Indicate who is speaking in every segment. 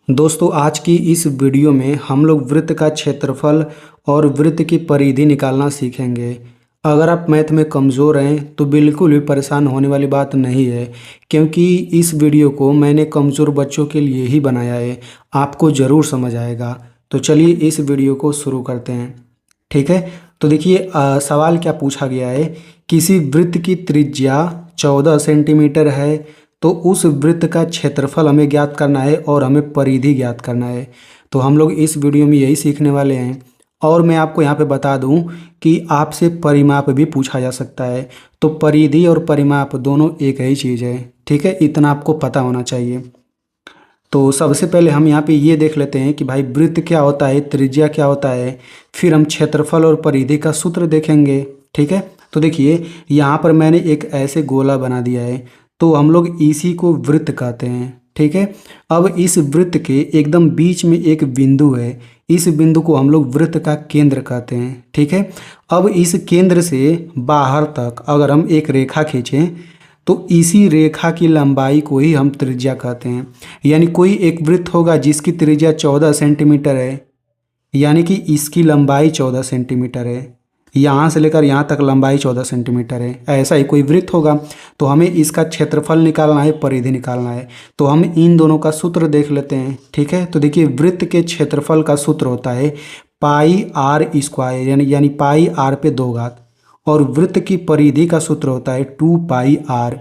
Speaker 1: दोस्तों आज की इस वीडियो में हम लोग वृत्त का क्षेत्रफल और वृत्त की परिधि निकालना सीखेंगे। अगर आप मैथ में कमज़ोर हैं तो बिल्कुल भी परेशान होने वाली बात नहीं है, क्योंकि इस वीडियो को मैंने कमज़ोर बच्चों के लिए ही बनाया है। आपको ज़रूर समझ आएगा। तो चलिए इस वीडियो को शुरू करते हैं। ठीक है, तो देखिए सवाल क्या पूछा गया है। किसी वृत्त की त्रिज्या 14 सेंटीमीटर है, तो उस वृत्त का क्षेत्रफल हमें ज्ञात करना है और हमें परिधि ज्ञात करना है। तो हम लोग इस वीडियो में यही सीखने वाले हैं। और मैं आपको यहाँ पे बता दूँ कि आपसे परिमाप भी पूछा जा सकता है। तो परिधि और परिमाप दोनों एक ही चीज़ है। ठीक है, इतना आपको पता होना चाहिए। तो सबसे पहले हम यहाँ पे ये देख लेते हैं कि भाई वृत्त क्या होता है, त्रिज्या क्या होता है। फिर हम क्षेत्रफल और परिधि का सूत्र देखेंगे। ठीक है, तो देखिए यहाँ पर मैंने एक ऐसे गोला बना दिया है, तो हम लोग इसी को वृत्त कहते हैं। ठीक है, अब इस वृत्त के एकदम बीच में एक बिंदु है। इस बिंदु को हम लोग वृत्त का केंद्र कहते हैं। ठीक है, अब इस केंद्र से बाहर तक अगर हम एक रेखा खींचें तो इसी रेखा की लंबाई को ही हम त्रिज्या कहते हैं। यानी कोई एक वृत्त होगा जिसकी त्रिज्या 14 सेंटीमीटर है, यानी कि इसकी लंबाई 14 सेंटीमीटर है। यहाँ से लेकर यहाँ तक लंबाई 14 सेंटीमीटर है। ऐसा ही कोई वृत्त होगा, तो हमें इसका क्षेत्रफल निकालना है, परिधि निकालना है। तो हम इन दोनों का सूत्र देख लेते हैं। ठीक है, तो देखिए वृत्त के क्षेत्रफल का सूत्र होता है पाई आर स्क्वायर, यानी पाई आर पे 2 घात। और वृत्त की परिधि का सूत्र होता है 2 पाई आर।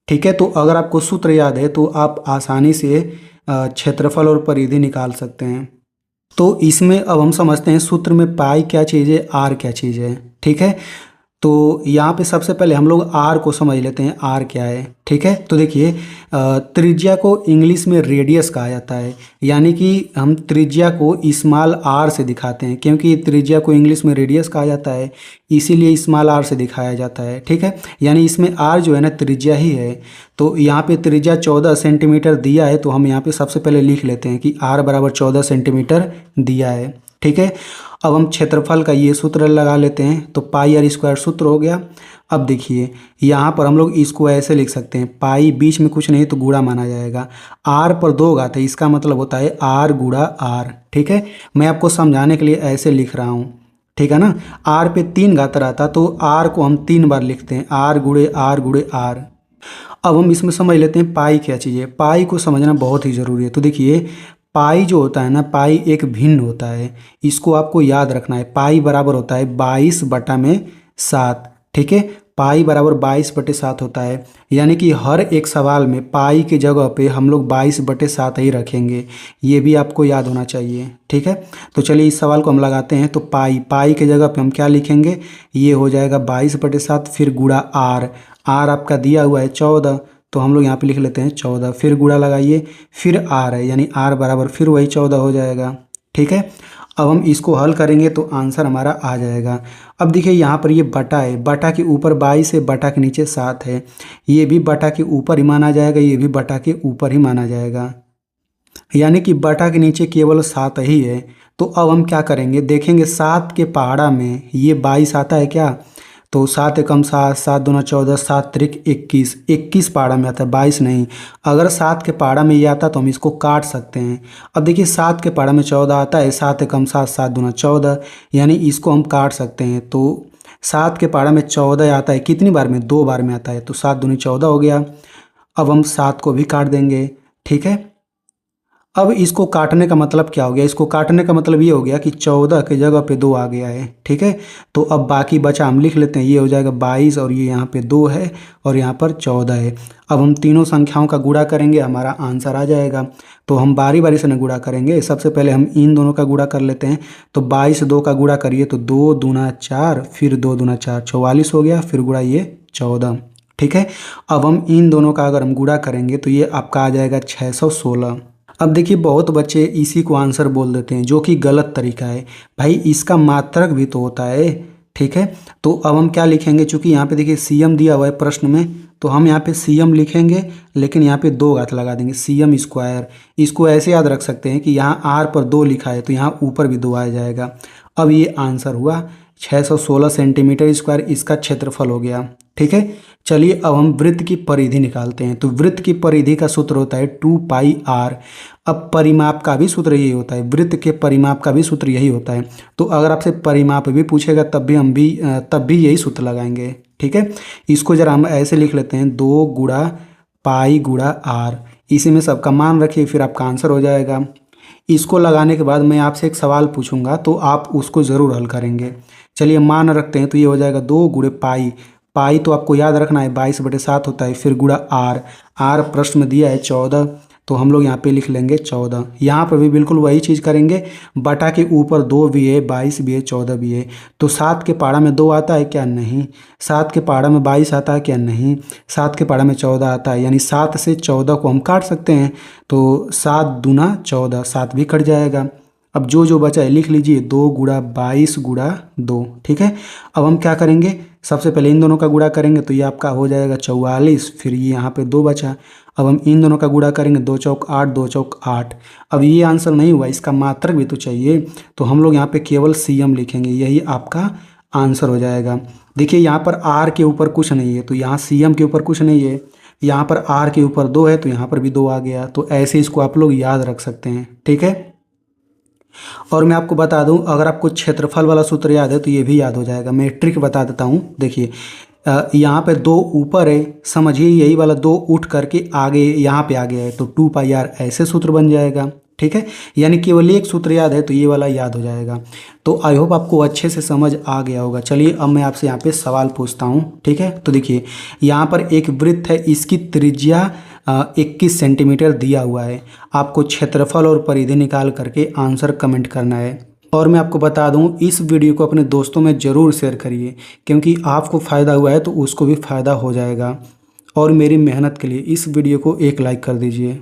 Speaker 1: ठीक है, तो अगर आपको सूत्र याद है तो आप आसानी से क्षेत्रफल और परिधि निकाल सकते हैं। तो इसमें अब हम समझते हैं सूत्र में पाई क्या चीज़ है, आर क्या चीज़ है। ठीक है, तो यहाँ पे सबसे पहले हम लोग आर को समझ लेते हैं, आर क्या है। ठीक है, तो देखिए त्रिज्या को इंग्लिश में रेडियस कहा जाता है। यानी कि हम त्रिज्या को स्मॉल आर से दिखाते हैं, क्योंकि त्रिज्या को इंग्लिश में रेडियस कहा जाता है, इसीलिए स्मॉल आर से दिखाया जाता है। ठीक है, यानी इसमें आर जो है ना त्रिज्या ही है। तो यहाँ पे त्रिज्या 14 सेंटीमीटर दिया है, तो हम यहाँ पे सबसे पहले लिख लेते हैं कि आर बराबर 14 सेंटीमीटर दिया है। ठीक है, अब हम क्षेत्रफल का ये सूत्र लगा लेते हैं, तो पाई आर स्क्वायर सूत्र हो गया। अब देखिए यहाँ पर हम लोग इसको ऐसे लिख सकते हैं, पाई बीच में कुछ नहीं तो गुणा माना जाएगा। आर पर 2 घात है, इसका मतलब होता है आर गुणा आर। ठीक है, मैं आपको समझाने के लिए ऐसे लिख रहा हूँ। ठीक है ना, आर पे 3 घात रहता तो आर को हम 3 बार लिखते हैं, आर गुणे आर गुणे आर। अब हम इसमें समझ लेते हैं पाई क्या चीज़ है। पाई को समझना बहुत ही ज़रूरी है। तो देखिए पाई जो होता है ना, पाई एक भिन्न होता है, इसको आपको याद रखना है। पाई बराबर होता है 22/7। ठीक है, पाई बराबर 22/7 होता है। यानी कि हर एक सवाल में पाई की जगह पे हम लोग 22/7 ही रखेंगे, ये भी आपको याद होना चाहिए। ठीक है, तो चलिए इस सवाल को हम लगाते हैं। तो पाई के जगह पे हम क्या लिखेंगे, ये हो जाएगा 22/7, फिर गुणा आर। आर आपका दिया हुआ है 14, तो हम लोग यहाँ पे लिख लेते हैं 14, फिर गुणा लगाइए, फिर आर है, यानी आर बराबर फिर वही 14 हो जाएगा। ठीक है, अब हम इसको हल करेंगे तो आंसर हमारा आ जाएगा। अब देखिए यहाँ पर ये बटा है, बटा के ऊपर 22 है, बटा के नीचे 7 है। ये भी बटा के ऊपर ही माना जाएगा, ये भी बटा के ऊपर ही माना जाएगा, यानी कि बटा के नीचे केवल 7 ही है। तो अब हम क्या करेंगे, देखेंगे 7 के पहाड़ा में ये 22 आता है क्या, तो 7 एकम 7, 7 दूना 14, 7 त्रिक 21, 21 पहाड़ा में आता है, 22 नहीं। अगर 7 के पहाड़ा में ये आता तो हम इसको काट सकते हैं। अब देखिए 7 के पहाड़ा में 14 आता है, 7 एकम 7, 7 दूना 14, यानी इसको हम काट सकते हैं। तो 7 के पहाड़ा में 14 आता है, कितनी बार में, 2 बार में आता है, तो 7 दूनी 14 हो गया। अब हम 7 को भी काट देंगे। ठीक है, अब इसको काटने का मतलब क्या हो गया, इसको काटने का मतलब ये हो गया कि 14 की जगह पे 2 आ गया है। ठीक है, तो अब बाकी बचा हम लिख लेते हैं, ये हो जाएगा 22 और ये यहाँ पे 2 है और यहाँ पर 14 है। अब हम तीनों संख्याओं का गुणा करेंगे, हमारा आंसर आ जाएगा। तो हम बारी बारी से न गुणा करेंगे, सबसे पहले हम इन दोनों का गुणा कर लेते हैं। तो 22 2 का गुणा करिए तो 2 दूना 4, फिर 2 दूना 4, 44 हो गया, फिर गुणा ये 14। ठीक है, अब हम इन दोनों का अगर हम गुणा करेंगे तो ये आपका आ जाएगा 616। अब देखिए बहुत बच्चे इसी को आंसर बोल देते हैं, जो कि गलत तरीका है। भाई इसका मात्रक भी तो होता है। ठीक है, तो अब हम क्या लिखेंगे, चूंकि यहाँ पे देखिए सीएम दिया हुआ है प्रश्न में, तो हम यहाँ पे सीएम लिखेंगे, लेकिन यहाँ पे 2 घात लगा देंगे, सीएम स्क्वायर। इसको ऐसे याद रख सकते हैं कि यहाँ आर पर 2 लिखा है तो यहाँ ऊपर भी 2 आ जाएगा। अब ये आंसर हुआ 616 सेंटीमीटर स्क्वायर, इसका क्षेत्रफल हो गया। ठीक है, चलिए अब हम वृत्त की परिधि निकालते हैं। तो वृत्त की परिधि का सूत्र होता है 2 पाई आर। अब परिमाप का भी सूत्र यही होता है, वृत्त के परिमाप का भी सूत्र यही होता है। तो अगर आपसे परिमाप भी पूछेगा तब भी यही सूत्र लगाएंगे। ठीक है, इसको जरा हम ऐसे लिख लेते हैं, 2 गुणा पाई गुणा आर, इसी में सबका मान रखिए, फिर आपका आंसर हो जाएगा। इसको लगाने के बाद मैं आपसे एक सवाल पूछूंगा तो आप उसको ज़रूर हल करेंगे। चलिए मान रखते हैं, तो ये हो जाएगा 2 गुणे पाई, पाई तो आपको याद रखना है 22/7 होता है, फिर गुणा आर, आर प्रश्न में दिया है 14, तो हम लोग यहाँ पे लिख लेंगे 14। यहाँ पर भी बिल्कुल वही चीज़ करेंगे, बटा के ऊपर 2 भी है, 22 भी है, 14 भी है। तो 7 के पहाड़ा में 2 आता है क्या? नहीं। 7 के पहाड़ा में 22 आता है क्या? नहीं। 7 के पहाड़ा में 14 आता है, यानी 7 से 14 को हम काट सकते हैं। तो 7 दूना 14, 7 भी कट जाएगा। अब जो जो बचा है लिख लीजिए, 2 गुणा 22 गुणा 2। ठीक है, अब हम क्या करेंगे, सबसे पहले इन दोनों का गुणा करेंगे तो ये आपका हो जाएगा 44, फिर ये यहाँ पे 2 बचा। अब हम इन दोनों का गुणा करेंगे, 2 चौक 8, 2 चौक 8। अब ये आंसर नहीं हुआ, इसका मात्रक भी तो चाहिए, तो हम लोग यहाँ पे केवल CM लिखेंगे, यही आपका आंसर हो जाएगा। देखिए यहाँ पर R के ऊपर कुछ नहीं है, तो यहाँ CM के ऊपर कुछ नहीं है, यहाँ पर R के ऊपर 2 है, तो यहाँ पर भी 2 आ गया। तो ऐसे इसको आप लोग याद रख सकते हैं। ठीक है, और मैं आपको बता दूं, अगर आपको क्षेत्रफल वाला सूत्र याद है तो ये भी याद हो जाएगा। मैं ट्रिक बता देता हूं, देखिए यहाँ पे 2 ऊपर है, समझिए यही वाला 2 उठ करके आगे यहाँ पे आ गया है, तो 2πr ऐसे सूत्र बन जाएगा। ठीक है, यानी केवल एक सूत्र याद है तो ये वाला याद हो जाएगा। तो आई होप आपको अच्छे से समझ आ गया होगा। चलिए अब मैं आपसे यहाँ पे सवाल पूछता हूँ। ठीक है, तो देखिए यहाँ पर एक वृत्त है, इसकी त्रिज्या 21 सेंटीमीटर दिया हुआ है। आपको क्षेत्रफल और परिधि निकाल करके आंसर कमेंट करना है। और मैं आपको बता दूं, इस वीडियो को अपने दोस्तों में ज़रूर शेयर करिए, क्योंकि आपको फ़ायदा हुआ है तो उसको भी फ़ायदा हो जाएगा। और मेरी मेहनत के लिए इस वीडियो को एक लाइक कर दीजिए।